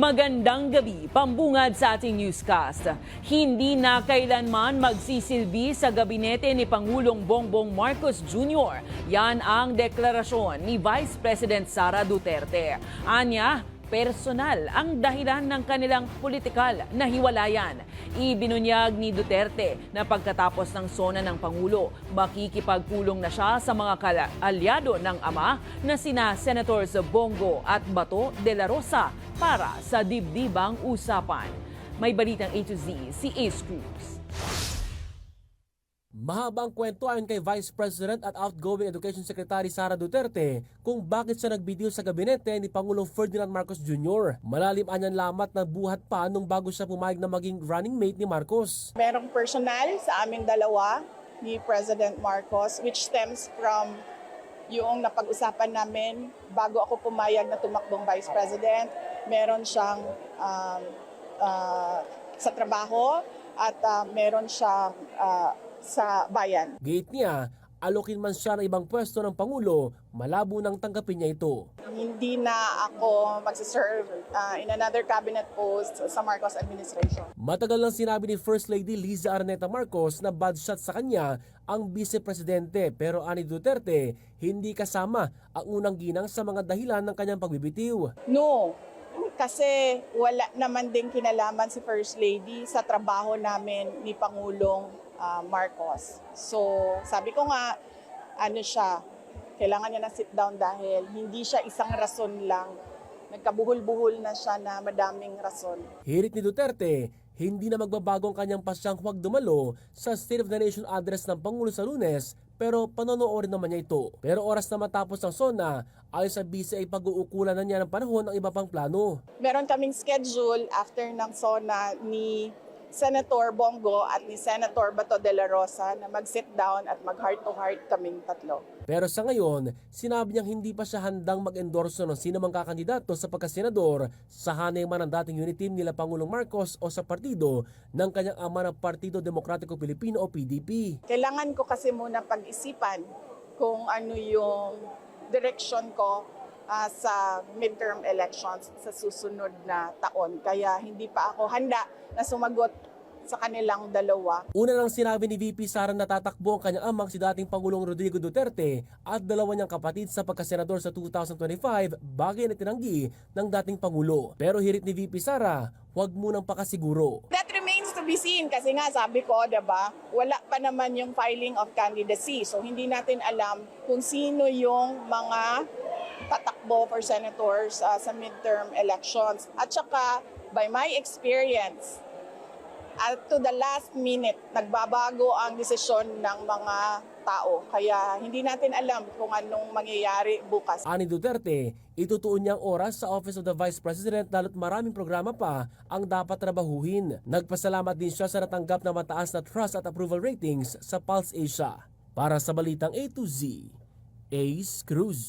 Magandang gabi, pambungad sa ating newscast. Hindi na kailanman magsisilbi sa gabinete ni Pangulong Bongbong Marcos Jr. Yan ang deklarasyon ni Vice President Sara Duterte. Anya, personal ang dahilan ng kanilang politikal na hiwalayan. Ibinunyag ni Duterte na pagkatapos ng sona ng Pangulo, makikipagpulong na siya sa mga kaalyado ng ama na sina Senators Bongo at Bato de la Rosa para sa dibdibang usapan. May balitang A to Z si Ace Cruz. Mahabang kwento ayon kay Vice President at outgoing Education Secretary Sara Duterte kung bakit siya nagbidiyo sa gabinete ni Pangulong Ferdinand Marcos Jr. Malalim anyan lamat na buhat pa nung bago siya pumayag na maging running mate ni Marcos. Merong personal sa aming dalawa ni President Marcos which stems from yung napag-usapan namin bago ako pumayag na tumakbong Vice President. Meron siyang sa trabaho at meron siyang sa bayan. Gate niya, alokin man siya ng ibang pwesto ng Pangulo, malabo nang tanggapin niya ito. Hindi na ako magsiserve in another cabinet post sa Marcos administration. Matagal nang sinabi ni First Lady Liza Araneta Marcos na bad shot sa kanya ang vice-presidente, pero ani Duterte, hindi kasama ang unang ginang sa mga dahilan ng kanyang pagbibitiw. No, kasi wala naman din kinalaman si First Lady sa trabaho namin ni Pangulong Marcos. So, sabi ko nga, kailangan niya na sit down dahil hindi siya isang rason lang. Nagkabuhol-buhol na siya na madaming rason. Hirit ni Duterte, hindi na magbabago ang kanyang pasyang huwag dumalo sa State of the Nation address ng Pangulo sa Lunes, pero panonoorin naman niya ito. Pero oras na matapos ang SONA, ayon sa BC ay pag-uukulan na niya ng panahon ng iba pang plano. Meron kaming schedule after ng SONA ni Senator Bongo at ni Senator Bato de la Rosa na mag-sit down at mag-heart-to-heart kaming tatlo. Pero sa ngayon, sinabi niyang hindi pa siya handang mag-endorso ng sinumang kakandidato sa pagkasenador sa hanay man ng dating unit team nila Pangulong Marcos o sa partido ng kanyang ama ng Partido Demokratiko Pilipino o PDP. Kailangan ko kasi muna pag-isipan kung ano yung direction ko sa midterm elections sa susunod na taon. Kaya hindi pa ako handa na sumagot sa kanilang dalawa. Una lang sinabi ni VP Sara na tatakbo ang kanyang amang si dating Pangulong Rodrigo Duterte at dalawa niyang kapatid sa pagkasenador sa 2025, bagay na tinanggi ng dating Pangulo. Pero hirit ni VP Sara, huwag munang pakasiguro. That remains to be seen kasi nga sabi ko, diba, wala pa naman yung filing of candidacy. So hindi natin alam kung sino yung mga tatakbo for senators sa midterm elections. At saka, by my experience, to the last minute, nagbabago ang desisyon ng mga tao. Kaya hindi natin alam kung anong mangyayari bukas. Ani Duterte, itutuon niyang oras sa Office of the Vice President lalo't maraming programa pa ang dapat trabahuhin. Nagpasalamat din siya sa natanggap na mataas na trust at approval ratings sa Pulse Asia. Para sa Balitang A to Z, Ace Cruz.